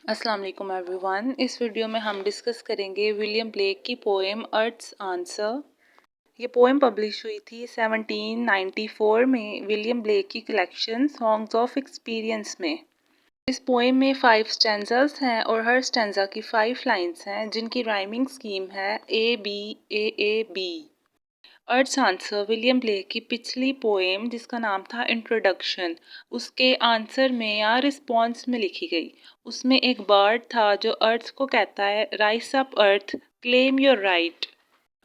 अस्सलाम वालेकुम एवरीवन। इस वीडियो में हम डिस्कस करेंगे विलियम ब्लेक की पोएम अर्थ्स आंसर। ये पोएम पब्लिश हुई थी 1794 में विलियम ब्लेक की कलेक्शन सॉन्ग्स ऑफ एक्सपीरियंस में। इस पोएम में 5 स्टैंजास हैं और हर स्टैंजा की 5 लाइंस हैं जिनकी राइमिंग स्कीम है A-B-A-A-B। अर्थ आंसर विलियम ब्लेक की पिछली पोएम जिसका नाम था इंट्रोडक्शन, उसके आंसर में या रिस्पॉन्स में लिखी गई। उसमें एक बर्ड था जो अर्थ को कहता है rice up earth, claim your right.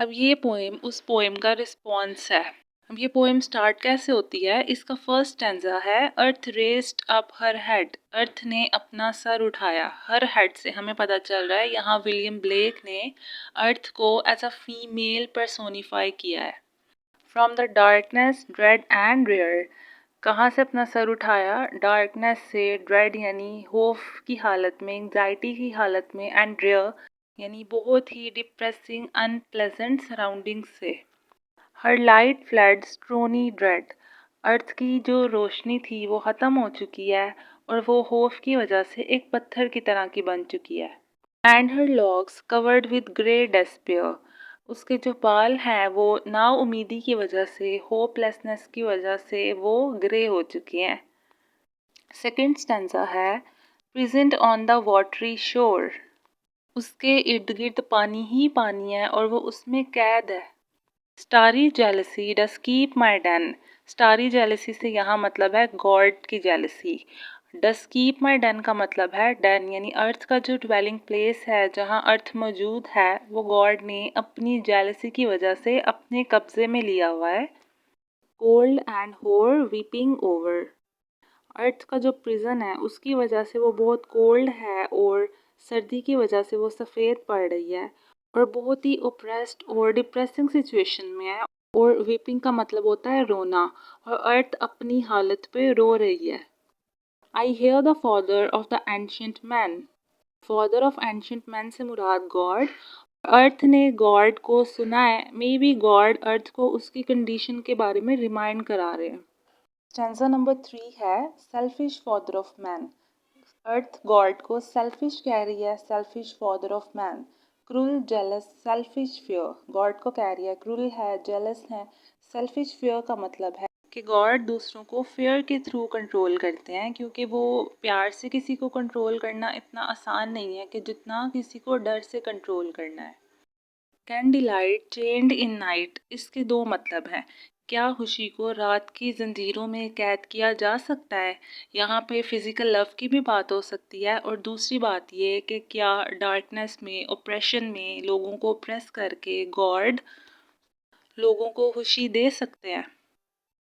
अब ये पोएम उस पोएम का रिस्पॉन्स है। अब ये पोएम स्टार्ट कैसे होती है? इसका फर्स्ट स्टैंजा है अर्थ रेस्ड अप हर हेड, अर्थ ने अपना सर उठाया। हर हेड से हमें पता चल रहा है यहाँ विलियम ब्लेक ने अर्थ को एज अ फीमेल पर्सोनिफाई किया है। From the darkness dread and rare, कहाँ से अपना सर उठाया? डार्कनेस से, ड्रेड यानी होफ की हालत में, एंग्जाइटी की हालत में, एंड रेयर यानी बहुत ही डिप्रेसिंग अनप्लेजेंट सराउंडिंग से। हर लाइट फ्लड स्ट्रोनी ड्रेड, अर्थ की जो रोशनी थी वो ख़त्म हो चुकी है और वो होफ की वजह से एक पत्थर की तरह की बन चुकी है। And her locks covered with grey despair, उसके जो बाल हैं वो नाउ उम्मीदी की वजह से, होपलेसनेस की वजह से वो ग्रे हो चुके हैं। सेकेंड स्टैंजा है प्रेजेंट ऑन द वाटरी शोर, उसके इर्द गिर्द पानी ही पानी है और वो उसमें कैद है। Starry jealousy does keep my done, starry jealousy से यहाँ मतलब है गॉड की jealousy. Does keep my done का मतलब है डन यानी अर्थ का जो ड्वेलिंग प्लेस है जहाँ अर्थ मौजूद है वो गॉड ने अपनी जेलसी की वजह से अपने कब्जे में लिया हुआ है। कोल्ड एंड होर वीपिंग ओवर, अर्थ का जो प्रिजन है उसकी वजह से वो बहुत कोल्ड है और सर्दी की वजह से वो सफ़ेद पड़ रही है और बहुत ही ओप्रेस्ड और डिप्रेसिंग सिचुएशन में है। और वीपिंग का मतलब होता है रोना और अर्थ अपनी हालत पे रो रही है। I hear the father of the ancient man, father of ancient man से मुराद गॉड। अर्थ ने गॉड को सुना है, मे बी गॉड अर्थ को उसकी कंडीशन के बारे में रिमाइंड करा रहे हैं। स्टैंजा नंबर 3 है selfish father of man, earth God को सेल्फिश कह रही है, selfish father of man. Cruel jealous selfish fear, God को कह रही है क्रूल है, जेलस है। सेल्फिश फियर का मतलब है कि गॉड दूसरों को फियर के थ्रू कंट्रोल करते हैं, क्योंकि वो प्यार से किसी को कंट्रोल करना इतना आसान नहीं है कि जितना किसी को डर से कंट्रोल करना है। कैंडीलाइट चेंड इन नाइट, इसके दो मतलब हैं। क्या खुशी को रात की जंजीरों में कैद किया जा सकता है? यहाँ पे फिजिकल लव की भी बात हो सकती है और दूसरी बात ये कि क्या डार्कनेस में, ओप्रेशन में लोगों को ओप्रेस करके गॉड लोगों को खुशी दे सकते हैं?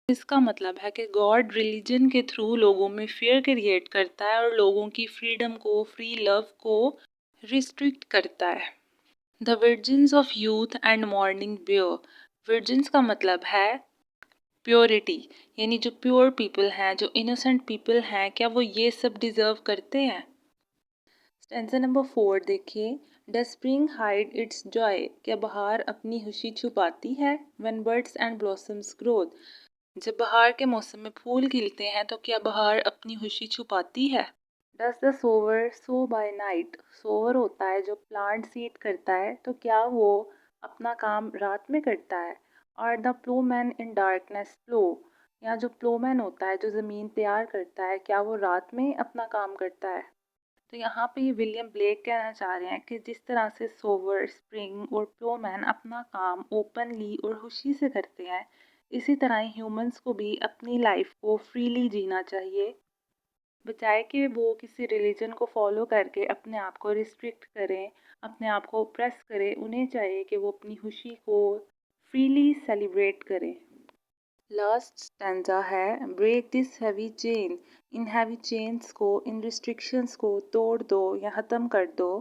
इसका मतलब है कि गॉड रिलीजन के थ्रू लोगों में फियर क्रिएट करता है और लोगों की फ्रीडम को, फ्री लव को रिस्ट्रिक्ट करता है। The virgins of youth and morning ब्यो, वर्जिन्स का मतलब है प्योरिटी, यानी जो प्योर पीपल हैं, जो इनोसेंट पीपल हैं, क्या वो ये सब डिजर्व करते हैं? स्टेंजा नंबर 4 देखिए, ड स्प्रिंग हाइड इट्स जॉय, क्या बहार अपनी खुशी छुपाती है? When birds and blossoms growth, जब बहार के मौसम में फूल खिलते हैं तो क्या बहार अपनी खुशी छुपाती है? Does the sower sow by night, sower होता है जो प्लांट सीड करता है, तो क्या वो अपना काम रात में करता है? और द प्लोमैन इन डार्कनेस प्लो, या जो प्लोमैन होता है जो ज़मीन तैयार करता है, क्या वो रात में अपना काम करता है? तो यहाँ पे विलियम ब्लेक कहना चाह रहे हैं कि जिस तरह से सोवर, स्प्रिंग और प्लोमैन अपना काम ओपनली और खुशी से करते हैं, इसी तरह ह्यूमंस को भी अपनी लाइफ को फ्रीली जीना चाहिए, बजाय कि वो किसी रिलीजन को फॉलो करके अपने आप को रिस्ट्रिक्ट करें, अपने आप को प्रेस करें। उन्हें चाहिए कि वो अपनी खुशी को फ्रीली सेलिब्रेट करें। लास्ट स्टैंजा है ब्रेक दिस हैवी चेन, इन हैवी चेन्स को, इन रिस्ट्रिक्शंस को तोड़ दो या ख़त्म कर दो।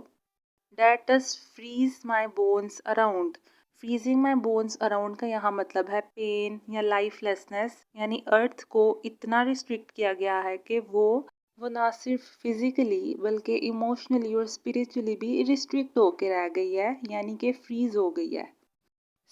That does freeze my bones around, freezing my bones around का यहाँ मतलब है पेन या लाइफलेसनेस, यानी अर्थ को इतना रिस्ट्रिक्ट किया गया है कि वो ना सिर्फ फिजिकली बल्कि इमोशनली और स्पिरिचुअली भी रिस्ट्रिक्ट होके रह गई है, यानी कि फ्रीज हो गई है।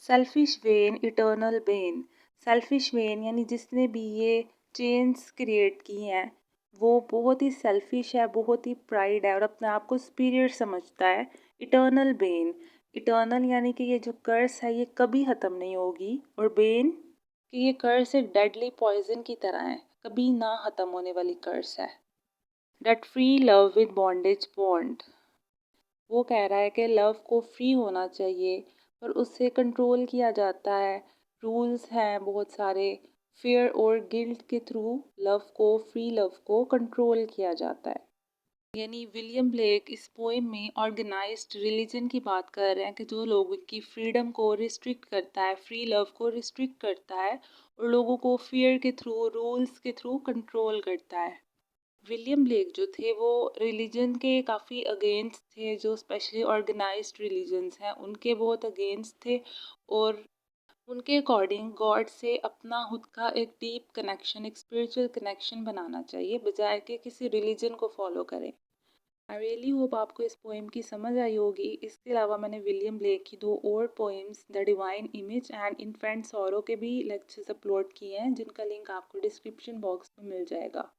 Selfish when eternal Ben, selfish when यानी जिसने भी ये चेन्स क्रिएट की हैं वो बहुत ही सेल्फिश है, बहुत ही प्राइड है और अपने आप को सुपीरियर समझता है। इटर्नल बेन, इटर्नल यानी कि ये जो कर्स है ये कभी ख़त्म नहीं होगी, और बेन कि ये कर्स एक डेडली पॉइजन की तरह है, कभी ना ख़त्म होने वाली कर्स है। Debt free love with bondage bond, वो कह रहा है कि लव को फ्री होना चाहिए पर उससे कंट्रोल किया जाता है। रूल्स हैं बहुत सारे, फियर और गिल्ट के थ्रू लव को, फ्री लव को कंट्रोल किया जाता है। यानी विलियम ब्लेक इस पोएम में ऑर्गेनाइज्ड रिलीजन की बात कर रहे हैं कि जो लोगों की फ्रीडम को रिस्ट्रिक्ट करता है, फ्री लव को रिस्ट्रिक्ट करता है और लोगों को फियर के थ्रू, रूल्स के थ्रू कंट्रोल करता है। विलियम ब्लेक जो थे वो रिलीजन के काफ़ी अगेंस्ट थे, जो स्पेशली ऑर्गेनाइज्ड रिलीजन्स हैं उनके बहुत अगेंस्ट थे, और उनके अकॉर्डिंग गॉड से अपना खुद का एक डीप कनेक्शन, एक स्पिरिचुअल कनेक्शन बनाना चाहिए बजाय कि किसी रिलीजन को फॉलो करें। आई रियली होप आपको इस पोएम की समझ आई होगी। इसके अलावा मैंने विलियम ब्लेक की 2 और poems the divine image and infant sorrow के भी लेक्चर्स अपलोड किए हैं, जिनका लिंक आपको डिस्क्रिप्शन बॉक्स में मिल जाएगा।